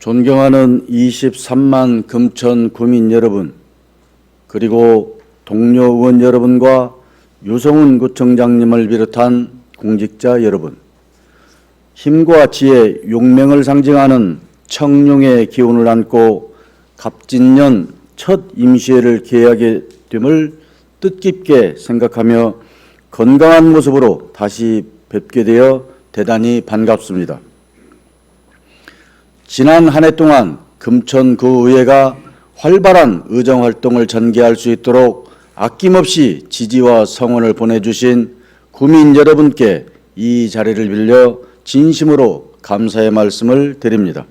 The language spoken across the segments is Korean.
존경하는 23만 금천 구민 여러분, 그리고 동료 의원 여러분과 유성훈 구청장님을 비롯한 공직자 여러분, 힘과 지혜, 용맹을 상징하는 청룡의 기운을 안고 갑진년 첫 임시회를 개최하게 됨을 뜻깊게 생각하며 건강한 모습으로 다시 뵙게 되어 대단히 반갑습니다. 지난 한 해 동안 금천구의회가 활발한 의정활동을 전개할 수 있도록 아낌없이 지지와 성원을 보내주신 구민 여러분께 이 자리를 빌려 진심으로 감사의 말씀을 드립니다.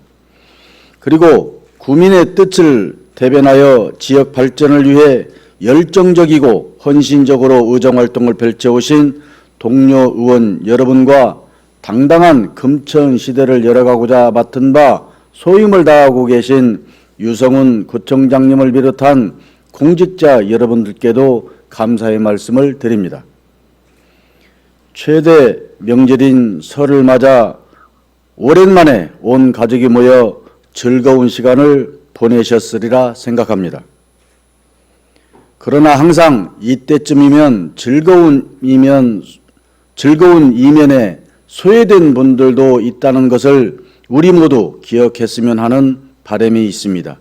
그리고 구민의 뜻을 대변하여 지역 발전을 위해 열정적이고 헌신적으로 의정활동을 펼쳐오신 동료 의원 여러분과 당당한 금천 시대를 열어가고자 맡은 바 소임을 다하고 계신 유성훈 구청장님을 비롯한 공직자 여러분들께도 감사의 말씀을 드립니다. 최대 명절인 설을 맞아 오랜만에 온 가족이 모여 즐거운 시간을 보내셨으리라 생각합니다. 그러나 항상 이때쯤이면 즐거운 이면에 소외된 분들도 있다는 것을 우리 모두 기억했으면 하는 바람이 있습니다.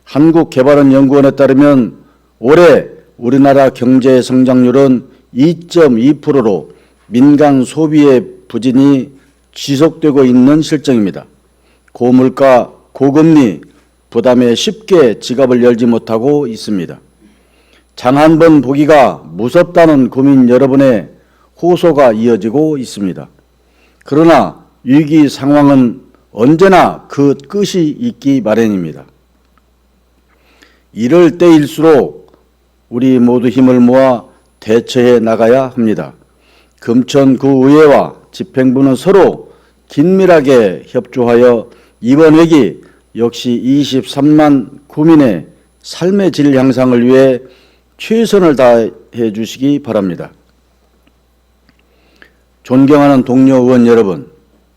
한국개발원연구원에 따르면 올해 우리나라 경제 성장률은 2.2%로 민간 소비의 부진이 지속되고 있는 실정입니다. 고물가, 고금리 부담에 쉽게 지갑을 열지 못하고 있습니다. 장 한 번 보기가 무섭다는 국민 여러분의 호소가 이어지고 있습니다. 그러나 위기 상황은 언제나 그 끝이 있기 마련입니다. 이럴 때일수록 우리 모두 힘을 모아 대처해 나가야 합니다. 금천구의회와 집행부는 서로 긴밀하게 협조하여 이번 회기 역시 23만 구민의 삶의 질 향상을 위해 최선을 다해 주시기 바랍니다. 존경하는 동료 의원 여러분,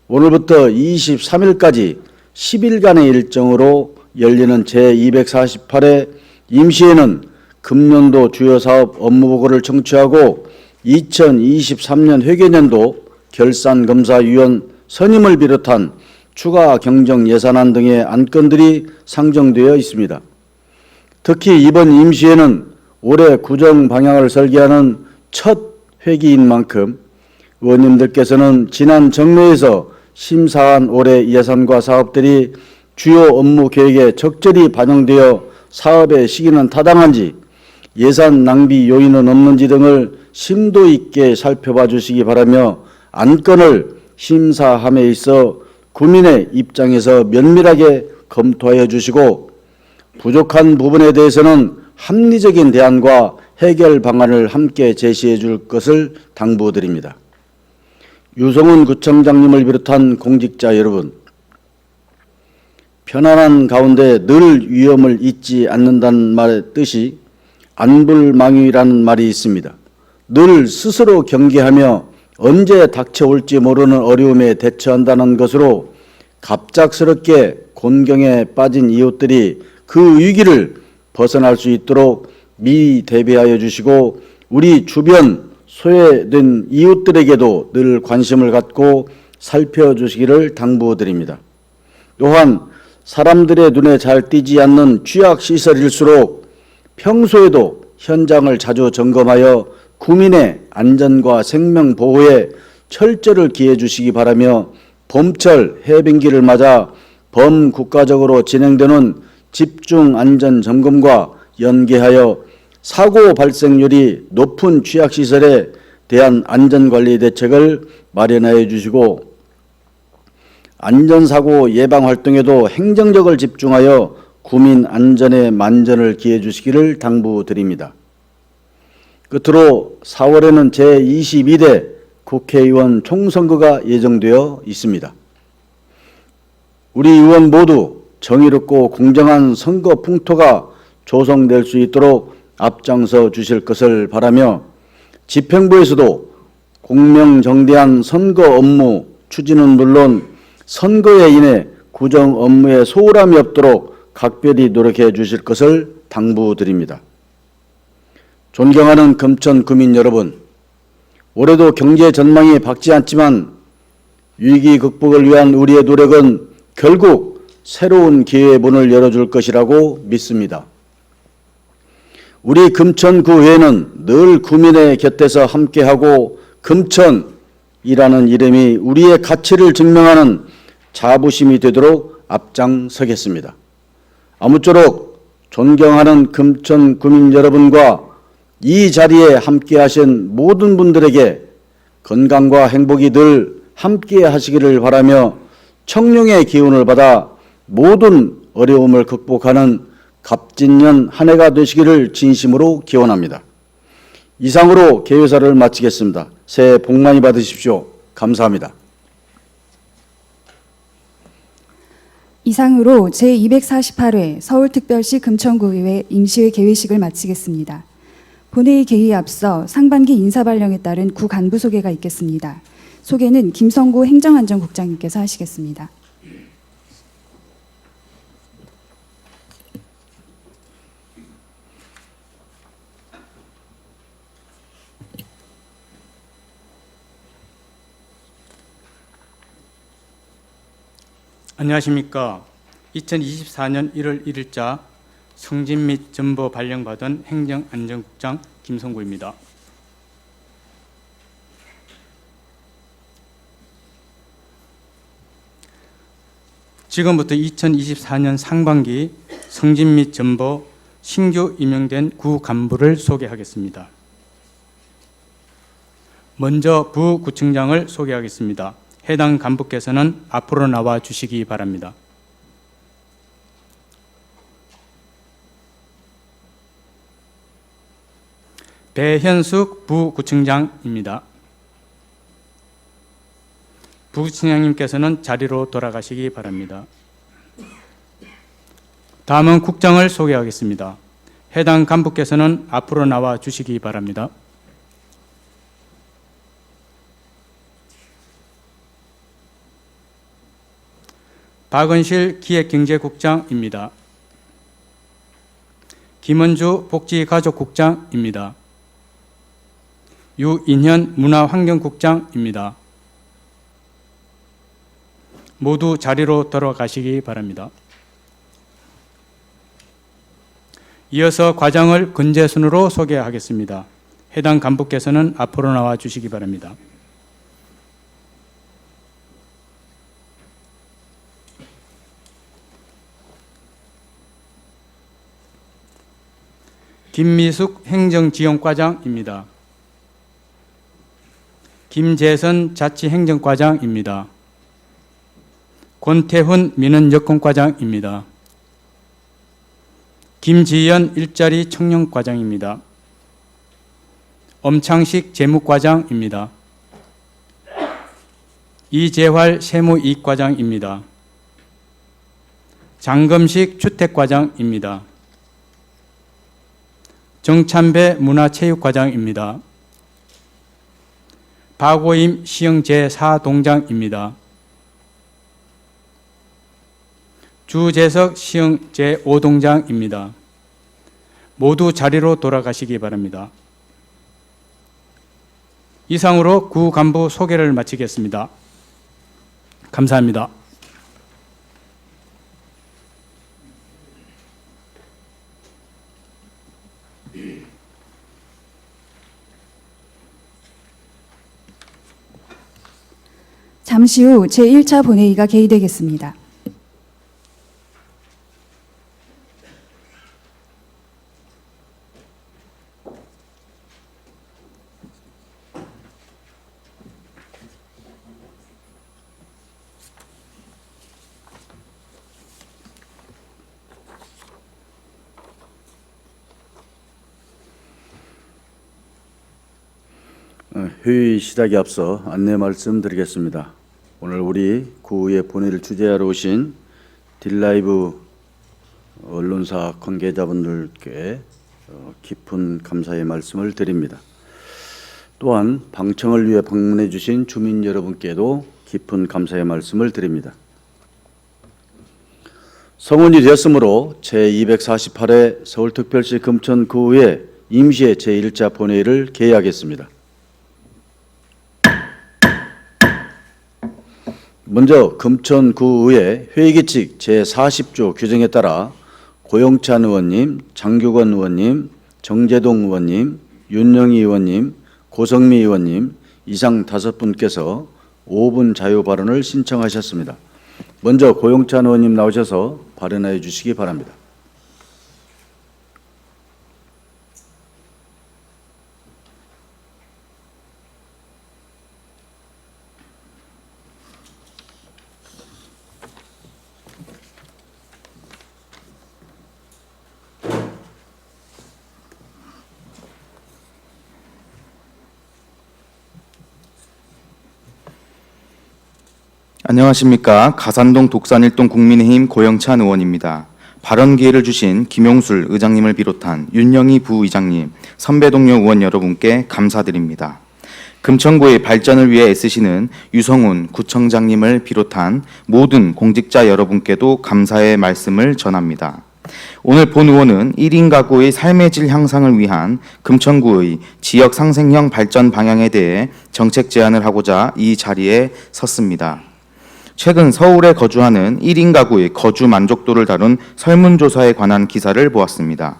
오늘부터 23일까지 10일간의 일정으로 열리는 제248회 임시회는 금년도 주요 사업 업무보고를 청취하고 2023년 회계년도 결산검사위원 선임을 비롯한 추가 경정 예산안 등의 안건들이 상정되어 있습니다. 특히 이번 임시회는 올해 구정 방향을 설계하는 첫 회기인 만큼 의원님들께서는 지난 정례에서 심사한 올해 예산과 사업들이 주요 업무 계획에 적절히 반영되어 사업의 시기는 타당한지, 예산 낭비 요인은 없는지 등을 심도 있게 살펴봐 주시기 바라며 안건을 심사함에 있어 구민의 입장에서 면밀하게 검토하여 주시고 부족한 부분에 대해서는 합리적인 대안과 해결 방안을 함께 제시해 줄 것을 당부드립니다. 유성훈 구청장님을 비롯한 공직자 여러분, 편안한 가운데 늘 위험을 잊지 않는다는 말의 뜻이 안불망유라는 말이 있습니다. 늘 스스로 경계하며 언제 닥쳐올지 모르는 어려움에 대처한다는 것으로 갑작스럽게 곤경에 빠진 이웃들이 그 위기를 벗어날 수 있도록 미리 대비하여 주시고 우리 주변 소외된 이웃들에게도 늘 관심을 갖고 살펴주시기를 당부드립니다. 또한 사람들의 눈에 잘 띄지 않는 취약시설일수록 평소에도 현장을 자주 점검하여 구민의 안전과 생명 보호에 철저를 기해 주시기 바라며 봄철 해빙기를 맞아 범국가적으로 진행되는 집중 안전 점검과 연계하여 사고 발생률이 높은 취약시설에 대한 안전관리 대책을 마련하여 주시고 안전사고 예방 활동에도 행정력을 집중하여 구민 안전에 만전을 기해 주시기를 당부드립니다. 끝으로 4월에는 제22대 국회의원 총선거가 예정되어 있습니다. 우리 의원 모두 정의롭고 공정한 선거 풍토가 조성될 수 있도록 앞장서 주실 것을 바라며 집행부에서도 공명정대한 선거 업무 추진은 물론 선거에 인해 구정 업무에 소홀함이 없도록 각별히 노력해 주실 것을 당부드립니다. 존경하는 금천 구민 여러분, 올해도 경제 전망이 밝지 않지만 위기 극복을 위한 우리의 노력은 결국 새로운 기회의 문을 열어줄 것이라고 믿습니다. 우리 금천구회는 늘 구민의 곁에서 함께하고 금천이라는 이름이 우리의 가치를 증명하는 자부심이 되도록 앞장서겠습니다. 아무쪼록 존경하는 금천 구민 여러분과 이 자리에 함께하신 모든 분들에게 건강과 행복이 늘 함께 하시기를 바라며 청룡의 기운을 받아 모든 어려움을 극복하는 갑진년 한 해가 되시기를 진심으로 기원합니다. 이상으로 개회사를 마치겠습니다. 새해 복 많이 받으십시오. 감사합니다. 이상으로 제248회 서울특별시 금천구의회 임시회 개회식을 마치겠습니다. 본회의 개의에 앞서 상반기 인사발령에 따른 구 간부 소개가 있겠습니다. 소개는 김성구 행정안전국장님께서 하시겠습니다. 안녕하십니까. 2024년 1월 1일자 성진 및 전보 발령받은 행정안전국장 김성구입니다. 지금부터 2024년 상반기 성진 및 전보 신규 임명된 구 간부를 소개하겠습니다. 먼저 부구청장을 소개하겠습니다. 해당 간부께서는 앞으로 나와 주시기 바랍니다. 배현숙 부구청장입니다. 부구청장님께서는 자리로 돌아가시기 바랍니다. 다음은 국장을 소개하겠습니다. 해당 간부께서는 앞으로 나와 주시기 바랍니다. 박은실 기획경제국장입니다. 김은주 복지가족국장입니다. 유인현 문화환경국장입니다. 모두 자리로 돌아가시기 바랍니다. 이어서 과장을 근제순으로 소개하겠습니다. 해당 간부께서는 앞으로 나와 주시기 바랍니다. 김미숙 행정지원과장입니다. 김재선 자치행정과장입니다. 권태훈 민원여건과장입니다. 김지연 일자리 청년과장입니다. 엄창식 재무과장입니다. 이재활 세무이익과장입니다. 장금식 주택과장입니다. 정찬배 문화체육과장입니다. 박오임 시흥 제4동장입니다. 주재석 시흥 제5동장입니다. 모두 자리로 돌아가시기 바랍니다. 이상으로 구 간부 소개를 마치겠습니다. 감사합니다. 잠시 후 제1차 본회의가 개의되겠습니다. 회의 시작에 앞서 안내 말씀드리겠습니다. 오늘 우리 구의 본회의를 주재하러 오신 딜라이브 언론사 관계자분들께 깊은 감사의 말씀을 드립니다. 또한 방청을 위해 방문해 주신 주민 여러분께도 깊은 감사의 말씀을 드립니다. 성원이 되었으므로 제248회 서울특별시 금천구의회 임시회 제1차 본회의를 개의하겠습니다. 먼저 금천구의회 회의규칙 제40조 규정에 따라 고영찬 의원님, 장규건 의원님, 정재동 의원님, 윤영희 의원님, 고성미 의원님 이상 5분께서 5분 자유 발언을 신청하셨습니다. 먼저 고영찬 의원님 나오셔서 발언해 주시기 바랍니다. 안녕하십니까. 가산동 독산일동 국민의힘 고영찬 의원입니다. 발언 기회를 주신 김용술 의장님을 비롯한 윤영희 부의장님, 선배 동료 의원 여러분께 감사드립니다. 금천구의 발전을 위해 애쓰시는 유성훈 구청장님을 비롯한 모든 공직자 여러분께도 감사의 말씀을 전합니다. 오늘 본 의원은 1인 가구의 삶의 질 향상을 위한 금천구의 지역 상생형 발전 방향에 대해 정책 제안을 하고자 이 자리에 섰습니다. 최근 서울에 거주하는 1인 가구의 거주 만족도를 다룬 설문조사에 관한 기사를 보았습니다.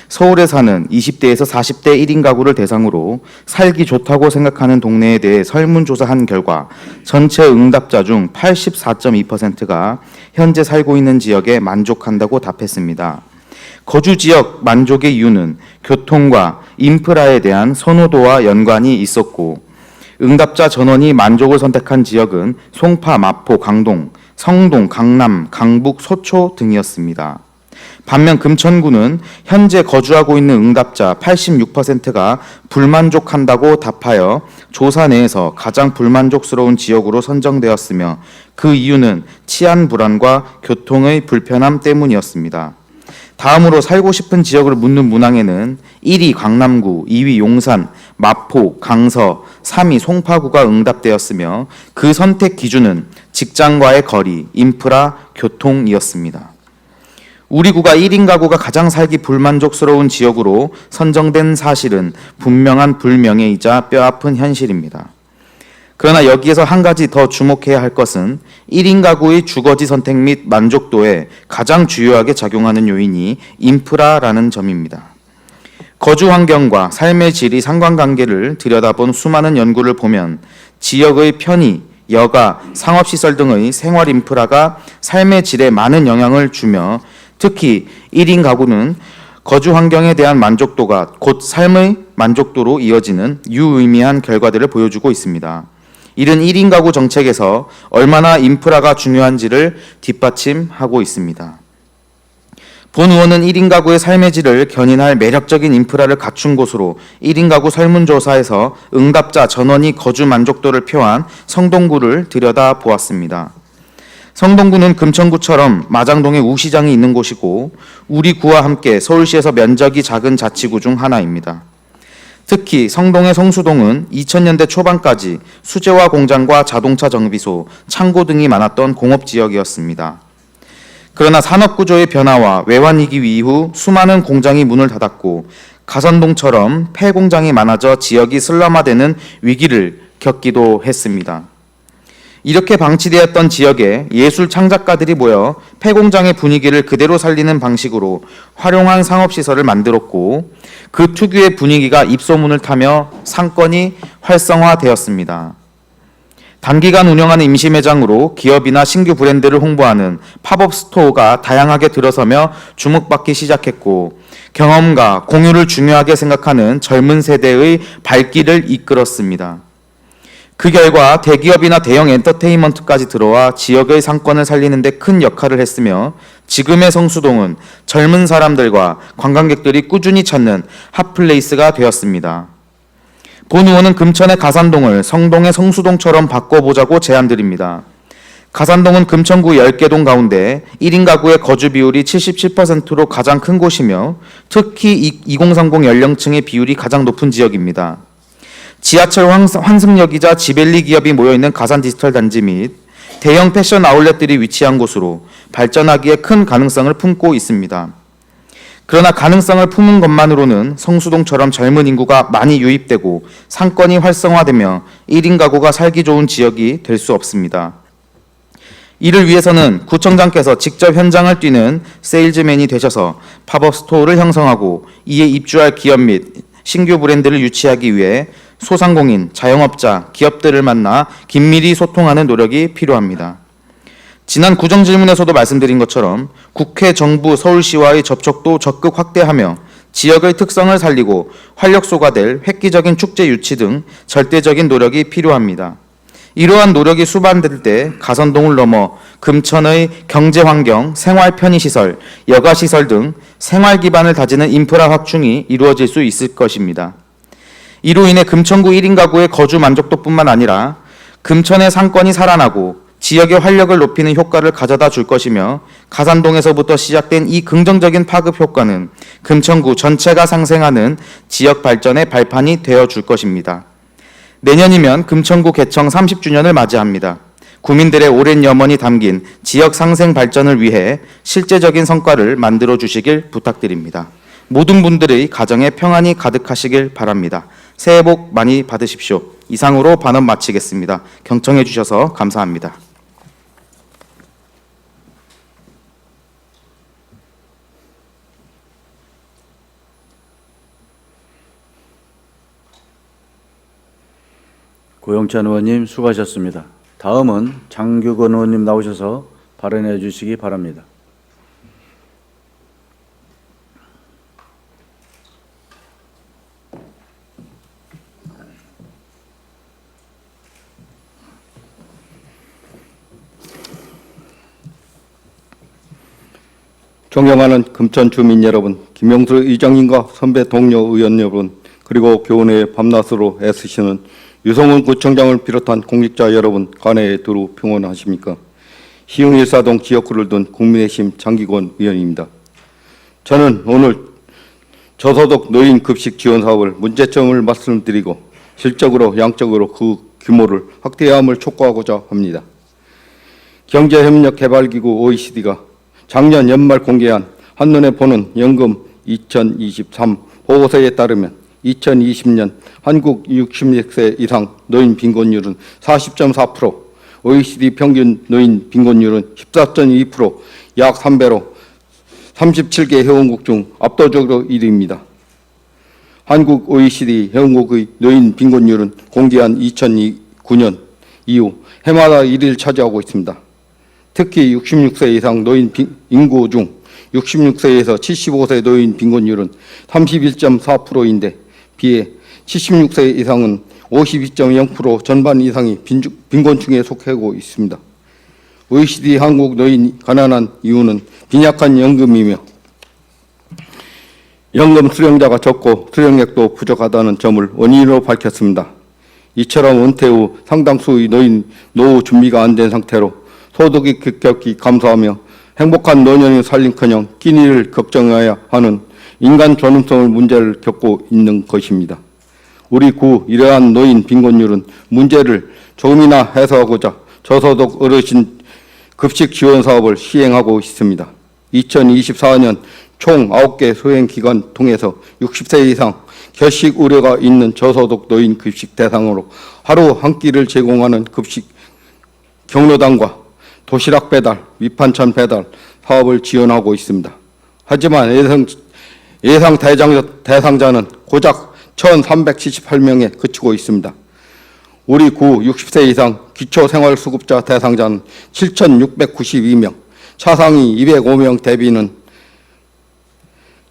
서울에 사는 20대에서 40대 1인 가구를 대상으로 살기 좋다고 생각하는 동네에 대해 설문조사한 결과 전체 응답자 중 84.2%가 현재 살고 있는 지역에 만족한다고 답했습니다. 거주 지역 만족의 이유는 교통과 인프라에 대한 선호도와 연관이 있었고, 응답자 전원이 만족을 선택한 지역은 송파, 마포, 강동, 성동, 강남, 강북, 소초 등이었습니다. 반면 금천구는 현재 거주하고 있는 응답자 86%가 불만족한다고 답하여 조사 내에서 가장 불만족스러운 지역으로 선정되었으며 그 이유는 치안 불안과 교통의 불편함 때문이었습니다. 다음으로 살고 싶은 지역을 묻는 문항에는 1위 강남구, 2위 용산, 마포, 강서, 3위 송파구가 응답되었으며 그 선택 기준은 직장과의 거리, 인프라, 교통이었습니다. 우리 구가 1인 가구가 가장 살기 불만족스러운 지역으로 선정된 사실은 분명한 불명예이자 뼈아픈 현실입니다. 그러나 여기에서 한 가지 더 주목해야 할 것은 1인 가구의 주거지 선택 및 만족도에 가장 주요하게 작용하는 요인이 인프라라는 점입니다. 거주 환경과 삶의 질이 상관관계를 들여다본 수많은 연구를 보면 지역의 편의, 여가, 상업시설 등의 생활 인프라가 삶의 질에 많은 영향을 주며 특히 1인 가구는 거주 환경에 대한 만족도가 곧 삶의 만족도로 이어지는 유의미한 결과들을 보여주고 있습니다. 이른 1인 가구 정책에서 얼마나 인프라가 중요한지를 뒷받침하고 있습니다. 본 의원은 1인 가구의 삶의 질을 견인할 매력적인 인프라를 갖춘 곳으로 1인 가구 설문조사에서 응답자 전원이 거주 만족도를 표한 성동구를 들여다보았습니다. 성동구는 금천구처럼 마장동에 우시장이 있는 곳이고 우리 구와 함께 서울시에서 면적이 작은 자치구 중 하나입니다. 특히 성동의 성수동은 2000년대 초반까지 수제화 공장과 자동차 정비소, 창고 등이 많았던 공업지역이었습니다. 그러나 산업구조의 변화와 외환위기 이후 수많은 공장이 문을 닫았고 가산동처럼 폐공장이 많아져 지역이 슬럼화되는 위기를 겪기도 했습니다. 이렇게 방치되었던 지역에 예술 창작가들이 모여 폐공장의 분위기를 그대로 살리는 방식으로 활용한 상업시설을 만들었고 그 특유의 분위기가 입소문을 타며 상권이 활성화되었습니다. 단기간 운영하는 임시매장으로 기업이나 신규 브랜드를 홍보하는 팝업 스토어가 다양하게 들어서며 주목받기 시작했고 경험과 공유를 중요하게 생각하는 젊은 세대의 발길을 이끌었습니다. 그 결과 대기업이나 대형 엔터테인먼트까지 들어와 지역의 상권을 살리는 데 큰 역할을 했으며 지금의 성수동은 젊은 사람들과 관광객들이 꾸준히 찾는 핫플레이스가 되었습니다. 본 의원은 금천의 가산동을 성동의 성수동처럼 바꿔보자고 제안드립니다. 가산동은 금천구 10개 동 가운데 1인 가구의 거주 비율이 77%로 가장 큰 곳이며 특히 2030 연령층의 비율이 가장 높은 지역입니다. 지하철 환승역이자 지벨리 기업이 모여있는 가산 디지털 단지 및 대형 패션 아울렛들이 위치한 곳으로 발전하기에 큰 가능성을 품고 있습니다. 그러나 가능성을 품은 것만으로는 성수동처럼 젊은 인구가 많이 유입되고 상권이 활성화되며 1인 가구가 살기 좋은 지역이 될 수 없습니다. 이를 위해서는 구청장께서 직접 현장을 뛰는 세일즈맨이 되셔서 팝업 스토어를 형성하고 이에 입주할 기업 및 신규 브랜드를 유치하기 위해 소상공인, 자영업자, 기업들을 만나 긴밀히 소통하는 노력이 필요합니다. 지난 구정질문에서도 말씀드린 것처럼 국회, 정부, 서울시와의 접촉도 적극 확대하며 지역의 특성을 살리고 활력소가 될 획기적인 축제 유치 등 절대적인 노력이 필요합니다. 이러한 노력이 수반될 때 가선동을 넘어 금천의 경제환경, 생활 편의시설, 여가시설 등 생활 기반을 다지는 인프라 확충이 이루어질 수 있을 것입니다. 이로 인해 금천구 1인 가구의 거주 만족도뿐만 아니라 금천의 상권이 살아나고 지역의 활력을 높이는 효과를 가져다 줄 것이며 가산동에서부터 시작된 이 긍정적인 파급 효과는 금천구 전체가 상생하는 지역 발전의 발판이 되어 줄 것입니다. 내년이면 금천구 개청 30주년을 맞이합니다. 구민들의 오랜 염원이 담긴 지역 상생 발전을 위해 실제적인 성과를 만들어 주시길 부탁드립니다. 모든 분들의 가정에 평안이 가득하시길 바랍니다. 새해 복 많이 받으십시오. 이상으로 발언 마치겠습니다. 경청해 주셔서 감사합니다. 고영찬 의원님 수고하셨습니다. 다음은 장규건 의원님 나오셔서 발언해 주시기 바랍니다. 존경하는 금천 주민 여러분, 김용수 의장님과 선배 동료 의원 여러분, 그리고 교훈의 밤낮으로 애쓰시는 유성훈 구청장을 비롯한 공직자 여러분, 관내에 두루 평온하십니까? 시흥일사동 지역구를 둔 국민의힘 장기권 의원입니다. 저는 오늘 저소득 노인 급식 지원 사업을 문제점을 말씀드리고 질적으로 양적으로 그 규모를 확대함을 촉구하고자 합니다. 경제협력개발기구 OECD가 작년 연말 공개한 한눈에 보는 연금 2023 보고서에 따르면 2020년 한국 60세 이상 노인 빈곤율은 40.4%, OECD 평균 노인 빈곤율은 14.2%, 약 3배로 37개 회원국 중 압도적으로 1위입니다. 한국 OECD 회원국의 노인 빈곤율은 공개한 2009년 이후 해마다 1위를 차지하고 있습니다. 특히 66세 이상 노인 인구 중 66세에서 75세 노인 빈곤율은 31.4%인데 비해 76세 이상은 52.0% 전반 이상이 빈곤층에 속하고 있습니다. OECD 한국 노인 가난한 이유는 빈약한 연금이며 연금 수령자가 적고 수령액도 부족하다는 점을 원인으로 밝혔습니다. 이처럼 은퇴 후 상당수의 노후 준비가 안 된 상태로 소득이 급격히 감소하며 행복한 노년을 살림커녕 끼니를 걱정해야 하는 인간 존엄성을 문제를 겪고 있는 것입니다. 우리 구 이러한 노인 빈곤율은 문제를 조금이나 해소하고자 저소득 어르신 급식 지원 사업을 시행하고 있습니다. 2024년 총 9개 소행기관 통해서 60세 이상 결식 우려가 있는 저소득 노인 급식 대상으로 하루 한 끼를 제공하는 급식 경로당과 도시락 배달, 밑반찬 배달 사업을 지원하고 있습니다. 하지만 예상 대상자는 고작 1,378명에 그치고 있습니다. 우리 구 60세 이상 기초생활수급자 대상자는 7,692명, 차상위 205명 대비는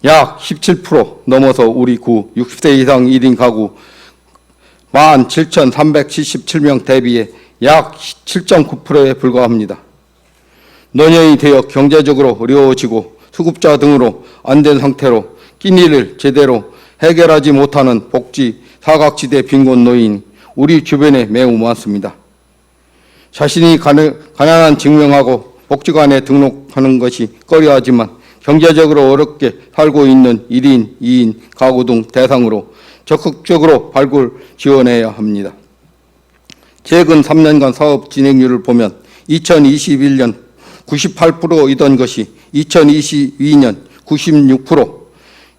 약 17% 넘어서 우리 구 60세 이상 1인 가구 17,377명 대비에 약 7.9%에 불과합니다. 노년이 되어 경제적으로 어려워지고 수급자 등으로 안 된 상태로 끼니를 제대로 해결하지 못하는 복지 사각지대 빈곤 노인이 우리 주변에 매우 많습니다. 자신이 가난한 증명하고 복지관에 등록하는 것이 꺼려하지만 경제적으로 어렵게 살고 있는 1인, 2인 가구 등 대상으로 적극적으로 발굴 지원해야 합니다. 최근 3년간 사업 진행률을 보면 2021년 98%이던 것이 2022년 96%,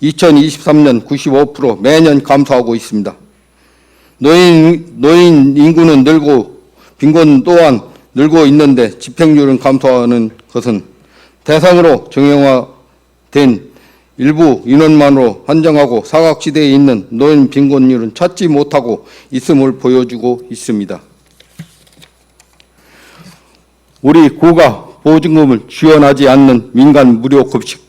2023년 95% 매년 감소하고 있습니다. 노인 인구는 늘고 빈곤 또한 늘고 있는데 집행률은 감소하는 것은 대상으로 정형화된 일부 인원만으로 한정하고 사각지대에 있는 노인 빈곤율은 찾지 못하고 있음을 보여주고 있습니다. 우리 구가 보증금을 지원하지 않는 민간 무료급식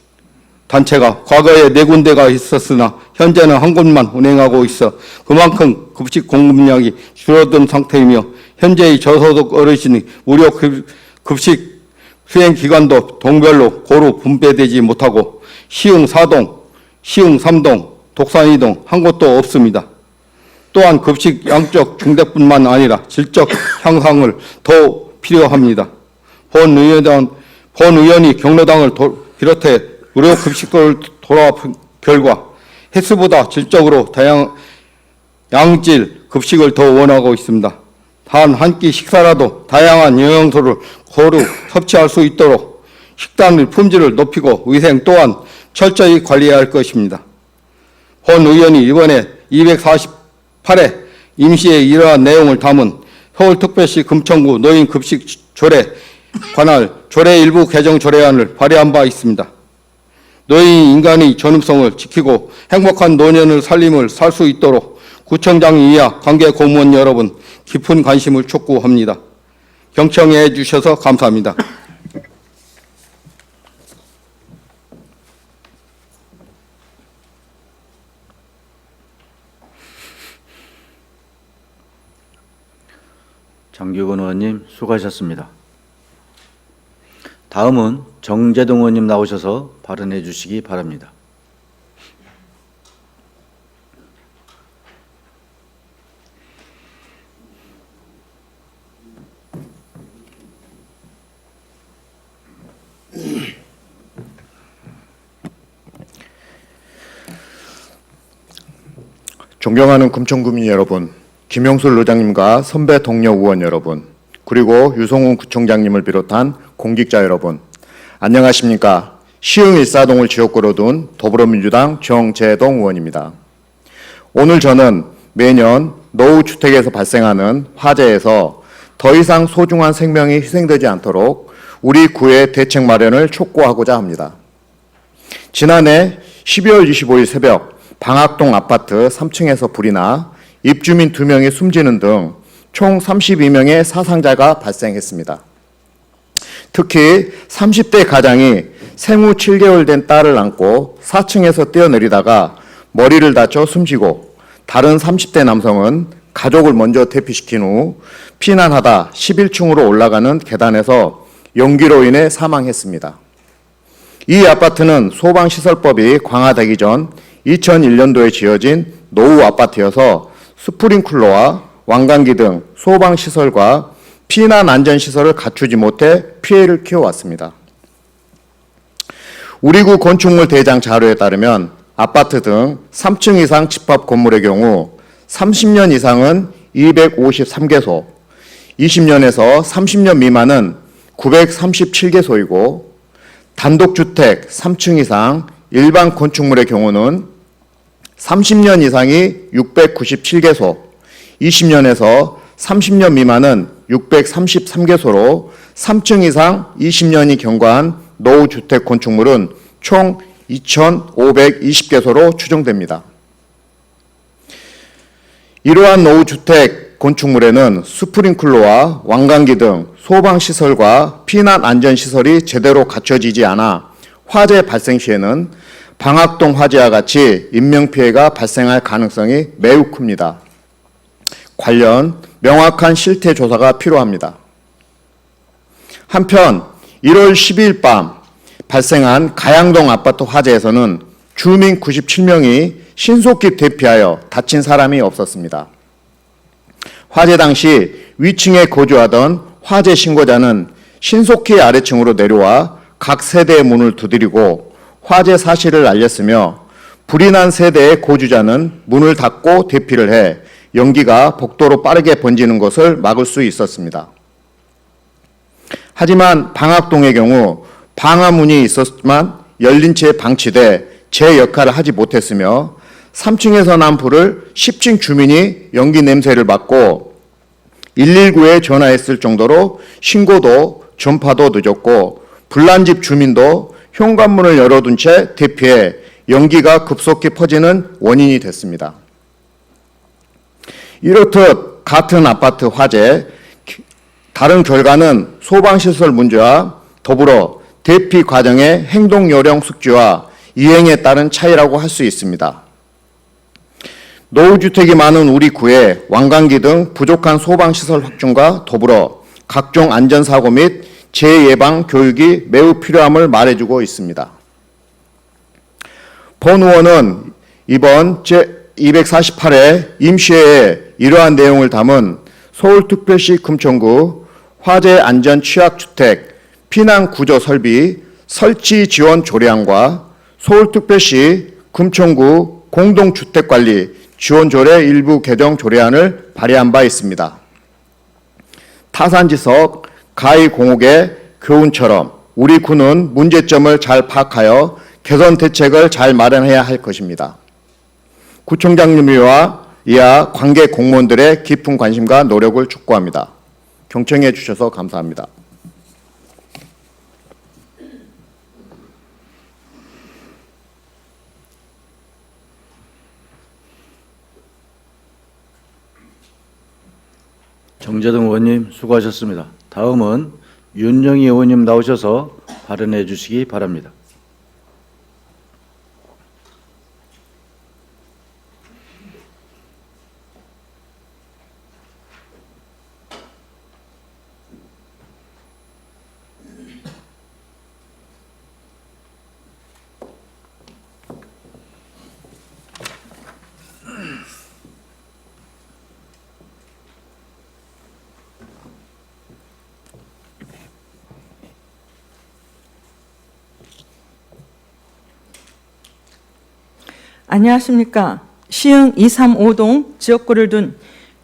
단체가 과거에 4군데가 있었으나 현재는 한 곳만 운행하고 있어 그만큼 급식 공급량이 줄어든 상태이며 현재의 저소득 어르신의 무료 급식 수행 기간도 동별로 고루 분배되지 못하고 시흥 4동, 시흥 3동, 독산 2동 한 곳도 없습니다. 또한 급식 양적 증대뿐만 아니라 질적 향상을 더 필요합니다. 본 의원이 경로당을 비롯해 무료 급식을 돌아본 결과 횟수보다 질적으로 양질 급식을 더 원하고 있습니다. 단 한 끼 식사라도 다양한 영양소를 고루 섭취할 수 있도록 식단의 품질을 높이고 위생 또한 철저히 관리해야 할 것입니다. 본 의원이 이번에 248회 임시에 이러한 내용을 담은 서울특별시 금천구 노인급식 조례 관할 조례 일부 개정 조례안을 발의한 바 있습니다. 노인 인간의 존엄성을 지키고 행복한 노년을 살림을 살 수 있도록 구청장 이하 관계 공무원 여러분 깊은 관심을 촉구합니다. 경청해 주셔서 감사합니다. 장규근 의원님 수고하셨습니다. 다음은 정재동 의원님 나오셔서 발언해 주시기 바랍니다. 존경하는 금천구민 여러분, 김용술 의장님과 선배 동료 의원 여러분, 그리고 유성훈 구청장님을 비롯한 공직자 여러분, 안녕하십니까? 시흥 1사동을 지역구로 둔 더불어민주당 정재동 의원입니다. 오늘 저는 매년 노후주택에서 발생하는 화재에서 더 이상 소중한 생명이 희생되지 않도록 우리 구의 대책 마련을 촉구하고자 합니다. 지난해 12월 25일 새벽 방학동 아파트 3층에서 불이 나 입주민 2명이 숨지는 등 총 32명의 사상자가 발생했습니다. 특히 30대 가장이 생후 7개월 된 딸을 안고 4층에서 뛰어내리다가 머리를 다쳐 숨지고 다른 30대 남성은 가족을 먼저 대피시킨 후 피난하다 11층으로 올라가는 계단에서 연기로 인해 사망했습니다. 이 아파트는 소방시설법이 강화되기 전 2001년도에 지어진 노후 아파트여서 스프링클러와 왕관기 등 소방시설과 피난안전시설을 갖추지 못해 피해를 키워왔습니다. 우리구 건축물 대장 자료에 따르면 아파트 등 3층 이상 집합 건물의 경우 30년 이상은 253개소, 20년에서 30년 미만은 937개소이고 단독주택 3층 이상 일반 건축물의 경우는 30년 이상이 697개소, 20년에서 30년 미만은 633개소로 3층 이상 20년이 경과한 노후주택 건축물은 총 2,520개소로 추정됩니다. 이러한 노후주택 건축물에는 스프링클러와 왕관기 등 소방시설과 피난안전시설이 제대로 갖춰지지 않아 화재 발생 시에는 방학동 화재와 같이 인명피해가 발생할 가능성이 매우 큽니다. 관련 명확한 실태 조사가 필요합니다. 한편 1월 12일 밤 발생한 가양동 아파트 화재에서는 주민 97명이 신속히 대피하여 다친 사람이 없었습니다. 화재 당시 위층에 거주하던 화재 신고자는 신속히 아래층으로 내려와 각 세대의 문을 두드리고 화재 사실을 알렸으며 불이 난 세대의 거주자는 문을 닫고 대피를 해 연기가 복도로 빠르게 번지는 것을 막을 수 있었습니다. 하지만 방학동의 경우 방화문이 있었지만 열린 채 방치돼 제 역할을 하지 못했으며 3층에서 난 불을 10층 주민이 연기 냄새를 맡고 119에 전화했을 정도로 신고도 전파도 늦었고 불난 집 주민도 현관문을 열어둔 채 대피해 연기가 급속히 퍼지는 원인이 됐습니다. 이렇듯 같은 아파트 화재, 다른 결과는 소방시설 문제와 더불어 대피 과정의 행동 요령 숙지와 이행에 따른 차이라고 할 수 있습니다. 노후주택이 많은 우리 구에 완강기 등 부족한 소방시설 확충과 더불어 각종 안전사고 및 재예방 교육이 매우 필요함을 말해주고 있습니다. 본 의원은 이번 제248회 임시회에 이러한 내용을 담은 서울특별시 금천구 화재안전취약주택 피난구조 설비 설치 지원 조례안과 서울특별시 금천구 공동주택관리 지원조례 일부 개정 조례안을 발의한 바 있습니다. 타산지석, 가히 공옥의 교훈처럼 우리 구는 문제점을 잘 파악하여 개선 대책을 잘 마련해야 할 것입니다. 구청장님과 이하 관계 공무원들의 깊은 관심과 노력을 촉구합니다. 경청해 주셔서 감사합니다. 정재동 의원님 수고하셨습니다. 다음은 윤영희 의원님 나오셔서 발언해 주시기 바랍니다. 안녕하십니까. 시흥 235동 지역구를 둔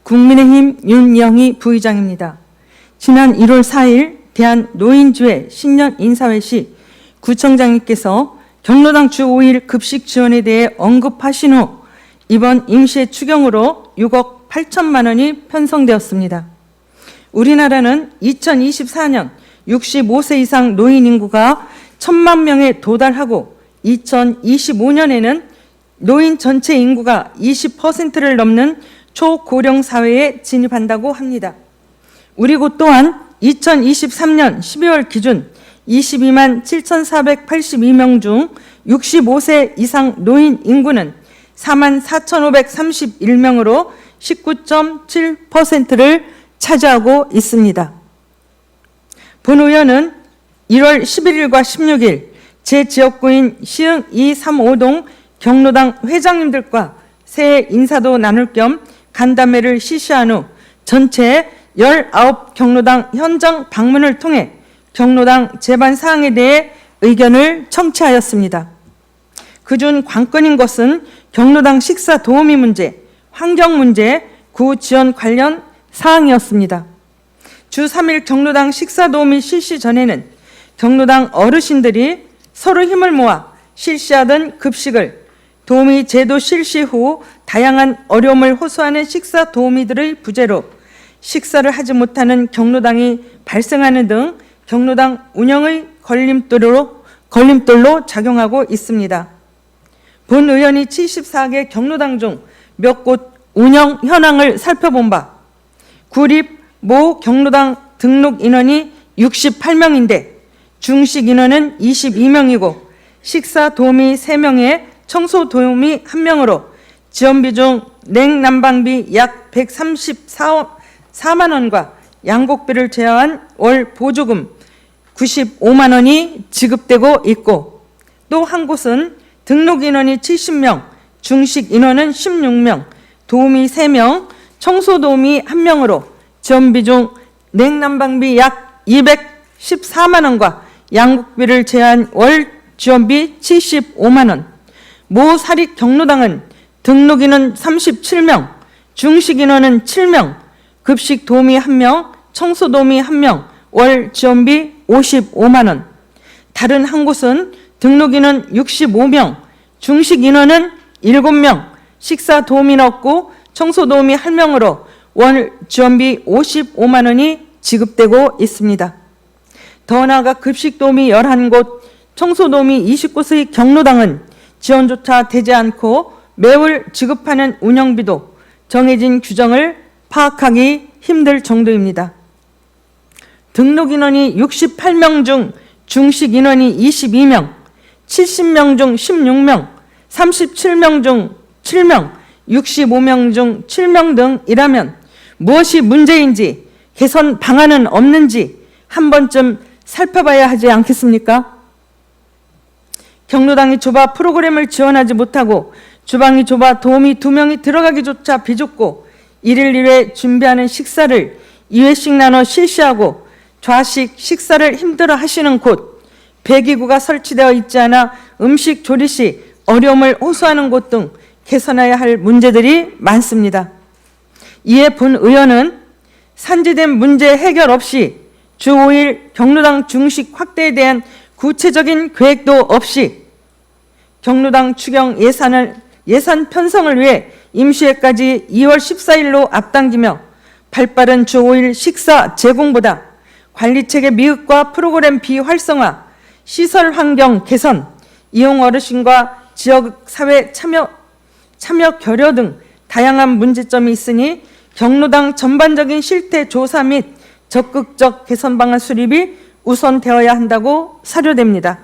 국민의힘 윤영희 부의장입니다. 지난 1월 4일 대한노인주회 신년 인사회 시 구청장님께서 경로당 주 5일 급식 지원에 대해 언급하신 후 이번 임시회 추경으로 6억 8천만 원이 편성되었습니다. 우리나라는 2024년 65세 이상 노인 인구가 1,000만 명에 도달하고 2025년에는 노인 전체 인구가 20%를 넘는 초고령 사회에 진입한다고 합니다. 우리 구 또한 2023년 12월 기준 22만 7,482명 중 65세 이상 노인 인구는 4만 4,531명으로 19.7%를 차지하고 있습니다. 본 의원은 1월 11일과 16일 제 지역구인 시흥 235동 경로당 회장님들과 새해 인사도 나눌 겸 간담회를 실시한 후 전체 19 경로당 현장 방문을 통해 경로당 제반 사항에 대해 의견을 청취하였습니다. 그중 관건인 것은 경로당 식사 도우미 문제, 환경 문제, 구 지원 관련 사항이었습니다. 주 3일 경로당 식사 도우미 실시 전에는 경로당 어르신들이 서로 힘을 모아 실시하던 급식을 도우미 제도 실시 후 다양한 어려움을 호소하는 식사 도우미들의 부재로 식사를 하지 못하는 경로당이 발생하는 등 경로당 운영의 걸림돌로 작용하고 있습니다. 본 의원이 74개 경로당 중 몇 곳 운영 현황을 살펴본 바 구립 모 경로당 등록 인원이 68명인데 중식 인원은 22명이고 식사 도우미 3명에 청소 도우미 1명으로 지원비 중 냉난방비 약 134만 원과 양곡비를 제외한 월 보조금 95만 원이 지급되고 있고 또 한 곳은 등록 인원이 70명, 중식 인원은 16명, 도우미 3명, 청소 도우미 1명으로 지원비 중 냉난방비 약 214만 원과 양곡비를 제외한 월 지원비 75만 원, 모 사립 경로당은 등록 인원 37명, 중식 인원은 7명, 급식 도우미 1명, 청소 도우미 1명, 월 지원비 55만 원. 다른 한 곳은 등록인은 65명, 중식 인원은 7명, 식사 도우미는 없고 청소 도우미 1명으로 월 지원비 55만 원이 지급되고 있습니다. 더 나아가 급식 도우미 11곳, 청소 도우미 20곳의 경로당은 지원조차 되지 않고 매월 지급하는 운영비도 정해진 규정을 파악하기 힘들 정도입니다. 등록 인원이 68명 중 중식 인원이 22명, 70명 중 16명, 37명 중 7명, 65명 중 7명 등이라면 무엇이 문제인지 개선 방안은 없는지 한 번쯤 살펴봐야 하지 않겠습니까? 경로당이 좁아 프로그램을 지원하지 못하고 주방이 좁아 도우미 2명이 들어가기조차 비좁고 1일 1회 준비하는 식사를 2회씩 나눠 실시하고 좌식 식사를 힘들어 하시는 곳, 배기구가 설치되어 있지 않아 음식 조리 시 어려움을 호소하는 곳 등 개선해야 할 문제들이 많습니다. 이에 본 의원은 산지된 문제 해결 없이 주 5일 경로당 중식 확대에 대한 구체적인 계획도 없이 경로당 추경 예산 편성을 위해 임시회까지 2월 14일로 앞당기며 발빠른 주 5일 식사 제공보다 관리체계 미흡과 프로그램 비활성화, 시설 환경 개선, 이용 어르신과 지역 사회 참여 결여 등 다양한 문제점이 있으니 경로당 전반적인 실태 조사 및 적극적 개선 방안 수립이 우선되어야 한다고 사료됩니다.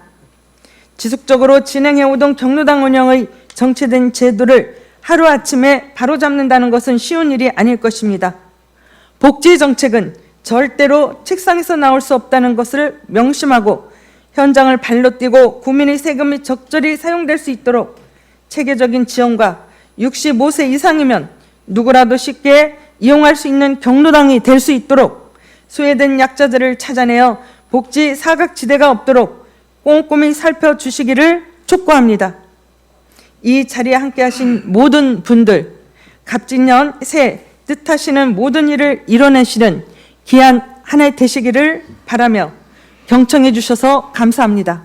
지속적으로 진행해오던 경로당 운영의 정체된 제도를 하루아침에 바로잡는다는 것은 쉬운 일이 아닐 것입니다. 복지 정책은 절대로 책상에서 나올 수 없다는 것을 명심하고 현장을 발로 뛰고 국민의 세금이 적절히 사용될 수 있도록 체계적인 지원과 65세 이상이면 누구라도 쉽게 이용할 수 있는 경로당이 될 수 있도록 소외된 약자들을 찾아내어 복지 사각지대가 없도록 꼼꼼히 살펴주시기를 촉구합니다. 이 자리에 함께하신 모든 분들, 갑진년 새 뜻하시는 모든 일을 이뤄내시는 귀한 한 해 되시기를 바라며 경청해 주셔서 감사합니다.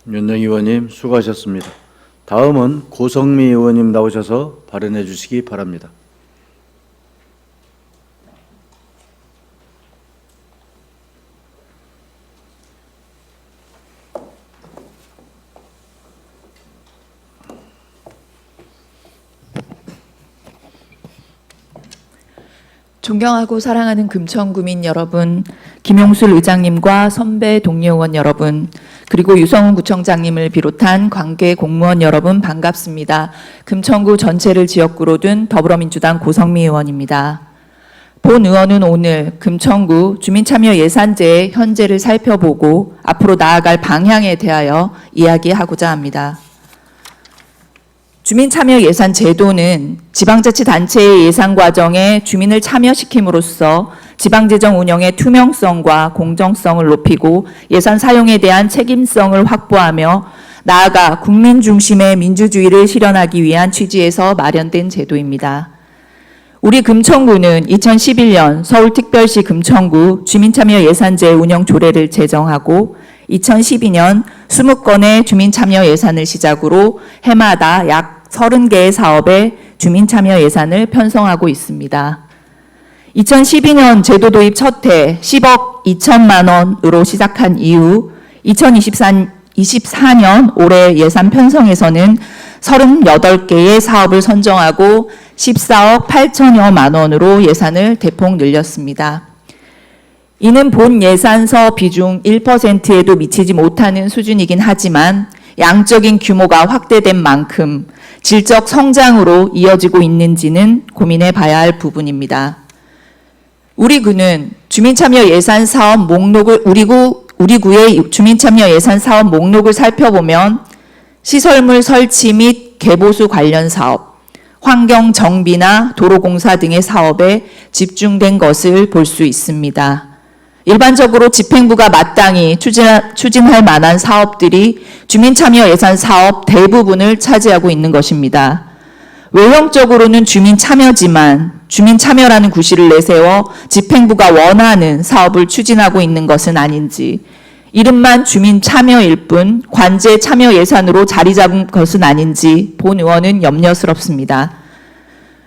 윤영희 의원님 수고하셨습니다. 다음은 고성미 의원님 나오셔서 발언해 주시기 바랍니다. 존경하고 사랑하는 금천구민 여러분, 김용술 의장님과 선배 동료 의원 여러분, 그리고 유성훈 구청장님을 비롯한 관계 공무원 여러분 반갑습니다. 금천구 전체를 지역구로 둔 더불어민주당 고성미 의원입니다. 본 의원은 오늘 금천구 주민참여 예산제의 현재를 살펴보고 앞으로 나아갈 방향에 대하여 이야기하고자 합니다. 주민참여 예산 제도는 지방자치단체의 예산 과정에 주민을 참여시킴으로써 지방재정 운영의 투명성과 공정성을 높이고 예산 사용에 대한 책임성을 확보하며 나아가 국민 중심의 민주주의를 실현하기 위한 취지에서 마련된 제도입니다. 우리 금천구는 2011년 서울특별시 금천구 주민참여 예산제 운영 조례를 제정하고 2012년 20건의 주민참여 예산을 시작으로 해마다 약 30개의 사업에 주민참여 예산을 편성하고 있습니다. 2012년 제도 도입 첫 해 10억 2천만 원으로 시작한 이후 2024년 올해 예산 편성에서는 38개의 사업을 선정하고 14억 8천여만 원으로 예산을 대폭 늘렸습니다. 이는 본 예산서 비중 1%에도 미치지 못하는 수준이긴 하지만 양적인 규모가 확대된 만큼 질적 성장으로 이어지고 있는지는 고민해 봐야 할 부분입니다. 우리 구는 주민참여 예산 사업 목록을 우리 구의 주민참여 예산 사업 목록을 살펴보면 시설물 설치 및 개보수 관련 사업, 환경 정비나 도로공사 등의 사업에 집중된 것을 볼 수 있습니다. 일반적으로 집행부가 마땅히 추진할 만한 사업들이 주민참여 예산 사업 대부분을 차지하고 있는 것입니다. 외형적으로는 주민참여지만 주민참여라는 구실을 내세워 집행부가 원하는 사업을 추진하고 있는 것은 아닌지, 이름만 주민참여일 뿐 관제 참여 예산으로 자리 잡은 것은 아닌지 본 의원은 염려스럽습니다.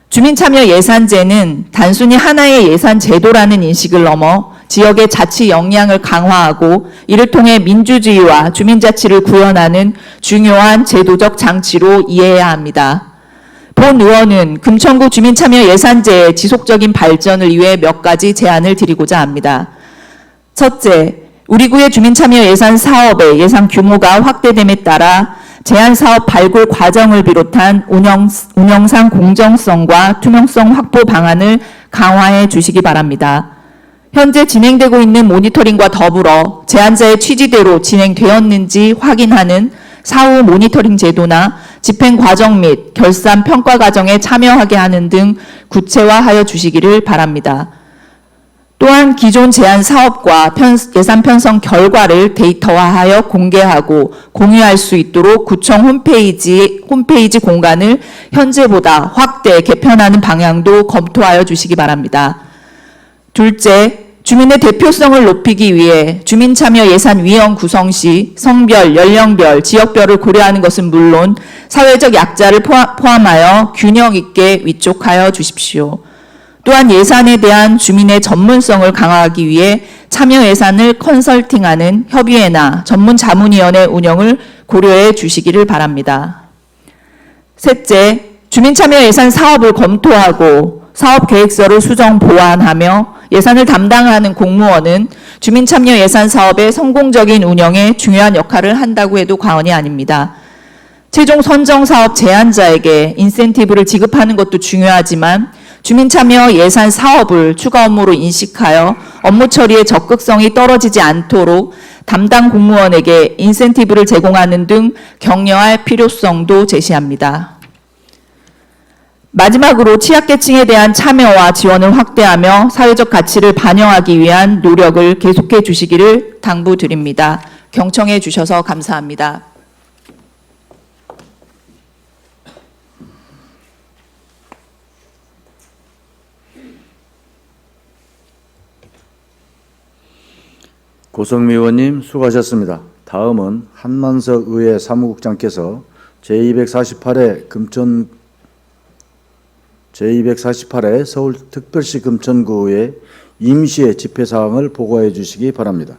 주민참여 예산제는 단순히 하나의 예산 제도라는 인식을 넘어 지역의 자치 역량을 강화하고 이를 통해 민주주의와 주민자치를 구현하는 중요한 제도적 장치로 이해해야 합니다. 본 의원은 금천구 주민참여 예산제의 지속적인 발전을 위해 몇 가지 제안을 드리고자 합니다. 첫째, 우리 구의 주민참여 예산 사업의 예산 규모가 확대됨에 따라 제안사업 발굴 과정을 비롯한 운영상 공정성과 투명성 확보 방안을 강화해 주시기 바랍니다. 현재 진행되고 있는 모니터링과 더불어 제안자의 취지대로 진행되었는지 확인하는 사후 모니터링 제도나 집행 과정 및 결산 평가 과정에 참여하게 하는 등 구체화하여 주시기를 바랍니다. 또한 기존 제안 사업과 예산 편성 결과를 데이터화하여 공개하고 공유할 수 있도록 구청 홈페이지 공간을 현재보다 확대 개편하는 방향도 검토하여 주시기 바랍니다. 둘째, 주민의 대표성을 높이기 위해 주민참여 예산위원 구성 시 성별, 연령별, 지역별을 고려하는 것은 물론 사회적 약자를 포함하여 균형 있게 위촉하여 주십시오. 또한 예산에 대한 주민의 전문성을 강화하기 위해 참여 예산을 컨설팅하는 협의회나 전문자문위원회 운영을 고려해 주시기를 바랍니다. 셋째, 주민참여 예산 사업을 검토하고 사업계획서를 수정 보완하며 예산을 담당하는 공무원은 주민참여 예산 사업의 성공적인 운영에 중요한 역할을 한다고 해도 과언이 아닙니다. 최종 선정 사업 제안자에게 인센티브를 지급하는 것도 중요하지만 주민참여 예산 사업을 추가 업무로 인식하여 업무 처리에 적극성이 떨어지지 않도록 담당 공무원에게 인센티브를 제공하는 등 격려할 필요성도 제시합니다. 마지막으로 취약계층에 대한 참여와 지원을 확대하며 사회적 가치를 반영하기 위한 노력을 계속해 주시기를 당부드립니다. 경청해 주셔서 감사합니다. 고성미 의원님 수고하셨습니다. 다음은 한만석 의회 사무국장께서 제248회 서울특별시 금천구의 임시의 집회사항을 보고해 주시기 바랍니다.